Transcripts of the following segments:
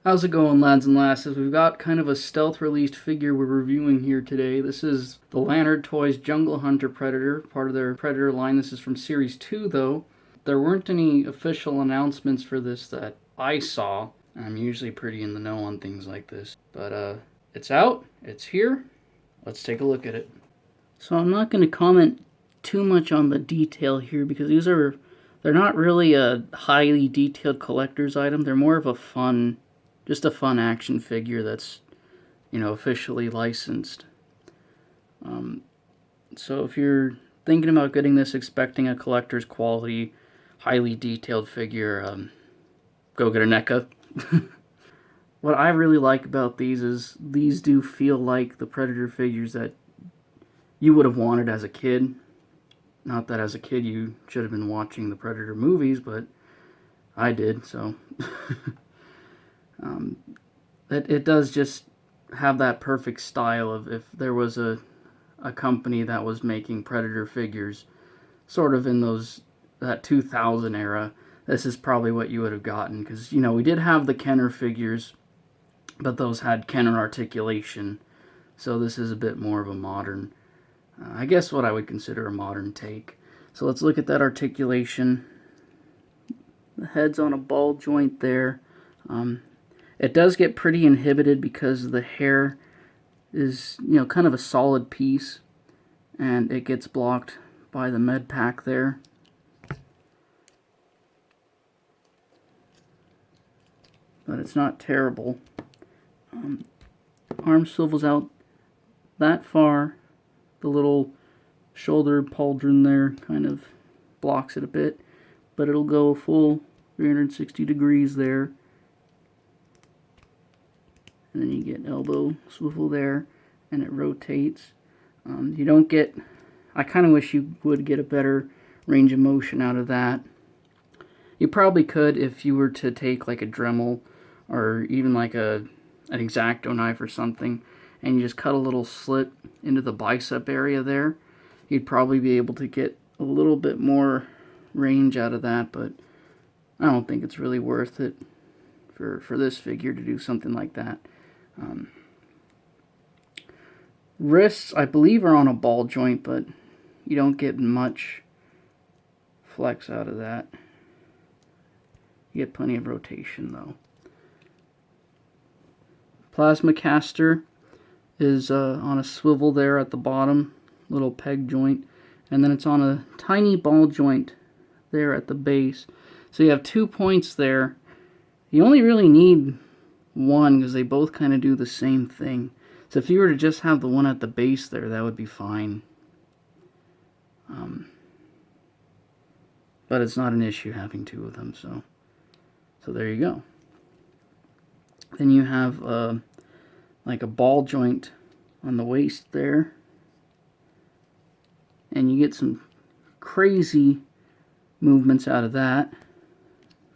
How's it going, lads and lasses? We've got kind of a stealth released figure we're reviewing here today. This is the Lanard Toys Jungle Hunter Predator, part of their Predator line. This is from Series 2, though. There weren't any official announcements for this that I saw. I'm usually pretty in the know on things like this. But it's out, it's here. Let's take a look at it. So I'm not going to comment too much on the detail here because they're not really a highly detailed collector's item. They're more of a just a fun action figure that's, officially licensed. So if you're thinking about getting this expecting a collector's quality, highly detailed figure, go get a NECA. What I really like about these is these do feel like the Predator figures that you would have wanted as a kid. Not that as a kid you should have been watching the Predator movies, but I did, so... It does just have that perfect style of if there was a company that was making Predator figures sort of in that 2000 era, this is probably what you would have gotten. Because, we did have the Kenner figures, but those had Kenner articulation. So this is a bit more of a modern, I guess what I would consider a modern take. So let's look at that articulation. The head's on a ball joint there. It does get pretty inhibited because the hair is, kind of a solid piece, and it gets blocked by the med pack there. But it's not terrible. Arm swivels out that far. The little shoulder pauldron there kind of blocks it a bit, but it'll go a full 360 degrees there. And then you get elbow swivel there, and it rotates. You don't get... I kind of wish you would get a better range of motion out of that. You probably could if you were to take like a Dremel or even like an X-Acto knife or something, and you just cut a little slit into the bicep area there. You'd probably be able to get a little bit more range out of that, but I don't think it's really worth it for this figure to do something like that. Wrists, I believe, are on a ball joint, but you don't get much flex out of that. You get plenty of rotation, though. Plasma caster is on a swivel there at the bottom, little peg joint, and then it's on a tiny ball joint there at the base. So you have 2 points there. You only really need one because they both kind of do the same thing. So if you were to just have the one at the base there, that would be fine. But it's not an issue having two of them, so there you go. Then you have like a ball joint on the waist there, and you get some crazy movements out of that.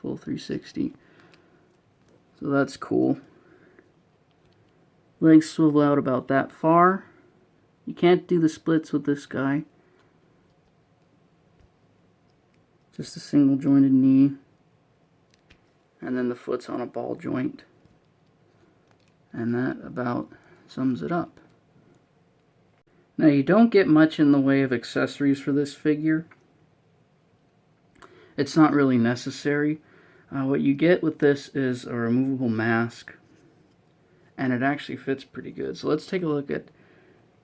Full 360. So that's cool. Legs swivel out about that far. You can't do the splits with this guy. Just a single jointed knee. And then the foot's on a ball joint. And that about sums it up. Now you don't get much in the way of accessories for this figure. It's not really necessary. What you get with this is a removable mask. And it actually fits pretty good. So let's take a look at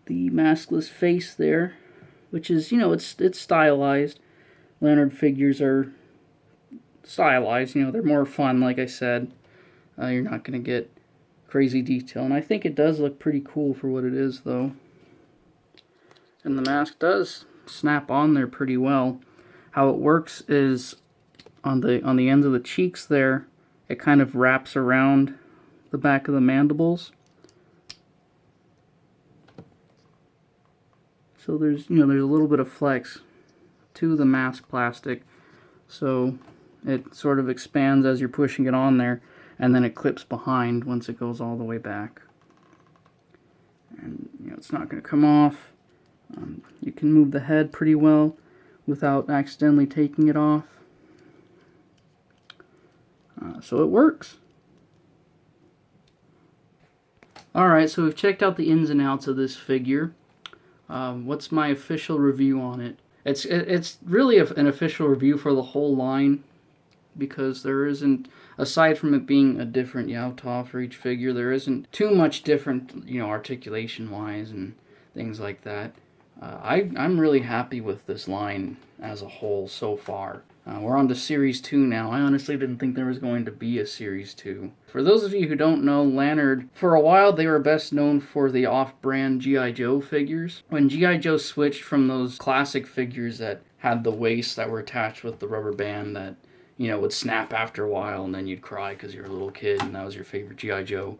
the maskless face there, which is, it's stylized. Lanard figures are stylized, they're more fun, like I said. You're not going to get crazy detail. And I think it does look pretty cool for what it is, though. And the mask does snap on there pretty well. How it works is on the ends of the cheeks there, it kind of wraps around the back of the mandibles. So there's a little bit of flex to the mask plastic, so it sort of expands as you're pushing it on there, and then it clips behind once it goes all the way back. And it's not going to come off. You can move the head pretty well without accidentally taking it off. So it works. Alright, so we've checked out the ins and outs of this figure. What's my official review on it? It's really an official review for the whole line, because there isn't, aside from it being a different Yautov for each figure, there isn't too much different, articulation-wise and things like that. I'm really happy with this line as a whole so far. We're on to Series 2 now. I honestly didn't think there was going to be a Series 2. For those of you who don't know, Lanard, for a while they were best known for the off-brand G.I. Joe figures. When G.I. Joe switched from those classic figures that had the waists that were attached with the rubber band that, would snap after a while and then you'd cry because you're a little kid and that was your favorite G.I. Joe.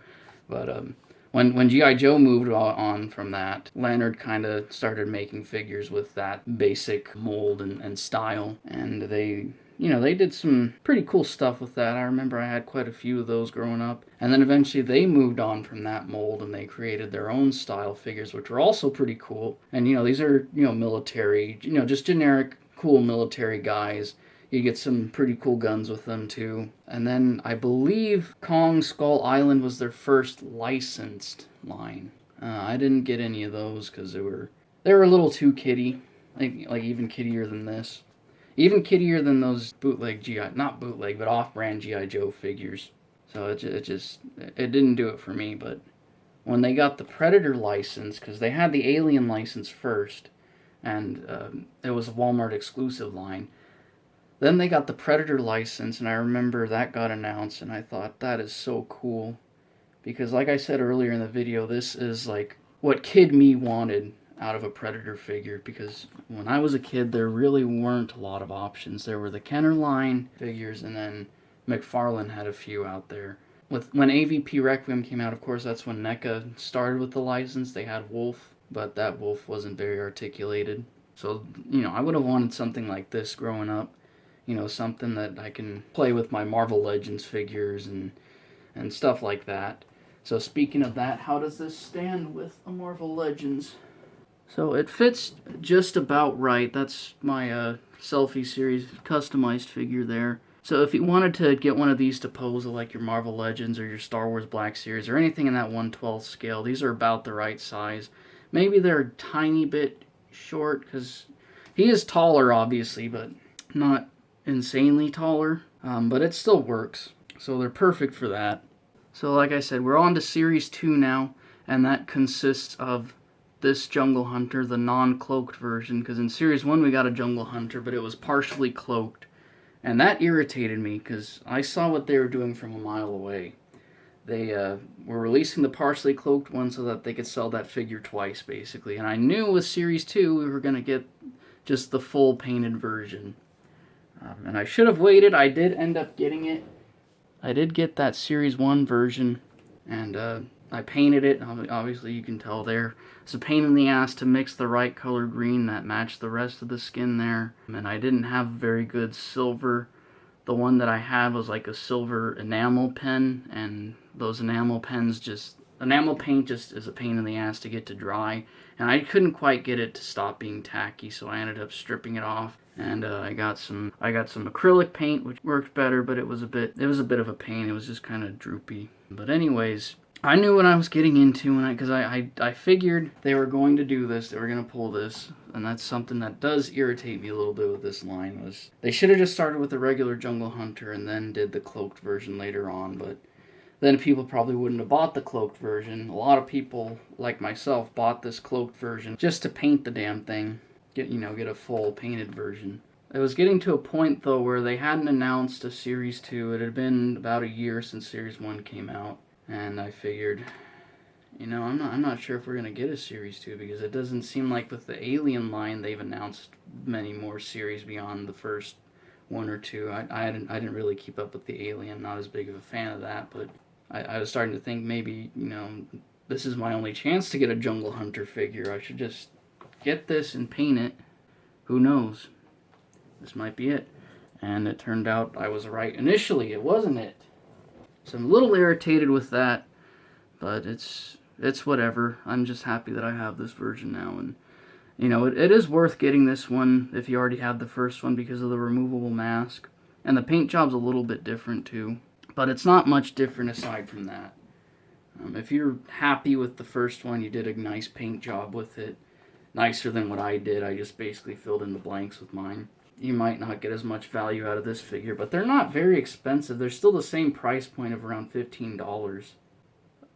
But when G.I. Joe moved on from that, Lanard kind of started making figures with that basic mold and style. And they did some pretty cool stuff with that. I remember I had quite a few of those growing up. And then eventually they moved on from that mold and they created their own style figures, which were also pretty cool. And, these are, military, just generic cool military guys. You get some pretty cool guns with them too. And then I believe Kong Skull Island was their first licensed line. I didn't get any of those because they were a little too kiddie, like even kiddier than this, even kiddier than those bootleg not bootleg but off-brand G.I. Joe figures. So it didn't do it for me. But when they got the Predator license, because they had the Alien license first, and it was a Walmart exclusive line. Then they got the Predator license, and I remember that got announced, and I thought, that is so cool. Because like I said earlier in the video, this is like what kid me wanted out of a Predator figure. Because when I was a kid, there really weren't a lot of options. There were the Kenner line figures, and then McFarlane had a few out there. When AVP Requiem came out, of course, that's when NECA started with the license. They had Wolf, but that Wolf wasn't very articulated. So, I would have wanted something like this growing up. Something that I can play with my Marvel Legends figures and stuff like that. So speaking of that, how does this stand with a Marvel Legends? So it fits just about right. That's my Selfie Series customized figure there. So if you wanted to get one of these to pose like your Marvel Legends or your Star Wars Black Series or anything in that 1/12 scale, these are about the right size. Maybe they're a tiny bit short because he is taller, obviously, but not insanely taller, but it still works, so they're perfect for that. So like I said, we're on to Series 2 now, and that consists of this Jungle Hunter, the non-cloaked version, because in Series 1 we got a Jungle Hunter, but it was partially cloaked, and that irritated me, because I saw what they were doing from a mile away. They were releasing the partially cloaked one so that they could sell that figure twice, basically, and I knew with Series 2 we were going to get just the full painted version. And I should have waited. I did end up getting it. I did get that Series 1 version, and I painted it. Obviously, you can tell there. It's a pain in the ass to mix the right color green that matched the rest of the skin there. And I didn't have very good silver. The one that I had was like a silver enamel pen, and those enamel paint just is a pain in the ass to get to dry. And I couldn't quite get it to stop being tacky, so I ended up stripping it off. And I got some acrylic paint, which worked better, but it was a bit of a pain. It was just kind of droopy. But anyways, I knew what I was getting into, because I figured they were going to do this. They were going to pull this, and that's something that does irritate me a little bit with this line. Was they should have just started with the regular Jungle Hunter and then did the cloaked version later on, but then people probably wouldn't have bought the cloaked version. A lot of people, like myself, bought this cloaked version just to paint the damn thing. Get a full painted version. It was getting to a point, though, where they hadn't announced a Series 2. It had been about a year since Series 1 came out. And I figured, I'm not sure if we're going to get a Series 2, because it doesn't seem like with the Alien line they've announced many more series beyond the first one or two. I didn't really keep up with the Alien, not as big of a fan of that, but I was starting to think maybe, this is my only chance to get a Jungle Hunter figure. I should just get this and paint it. Who knows? This might be it. And it turned out I was right initially. It wasn't it. So I'm a little irritated with that, but it's whatever. I'm just happy that I have this version now, and it is worth getting this one if you already have the first one because of the removable mask. And the paint job's a little bit different too, but it's not much different aside from that. If you're happy with the first one, you did a nice paint job with it. Nicer than what I did. I just basically filled in the blanks with mine. You might not get as much value out of this figure, but they're not very expensive. They're still the same price point of around $15.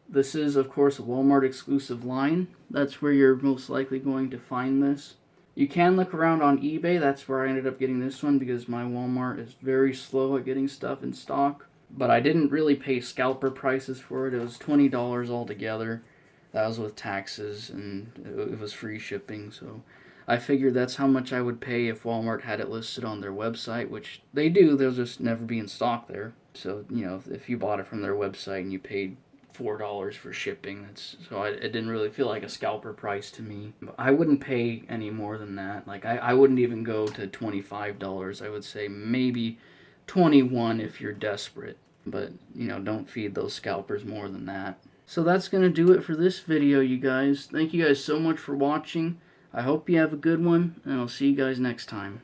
This is, of course, a Walmart exclusive line. That's where you're most likely going to find this. You can look around on eBay. That's where I ended up getting this one because my Walmart is very slow at getting stuff in stock. But I didn't really pay scalper prices for it. It was $20 altogether. That was with taxes, and it was free shipping, so I figured that's how much I would pay if Walmart had it listed on their website, which they do. They'll just never be in stock there. So, you know, if you bought it from their website and you paid $4 for shipping, it didn't really feel like a scalper price to me. I wouldn't pay any more than that. Like, I wouldn't even go to $25. I would say maybe 21 if you're desperate. But, you know, don't feed those scalpers more than that. So that's going to do it for this video, you guys. Thank you guys so much for watching. I hope you have a good one, and I'll see you guys next time.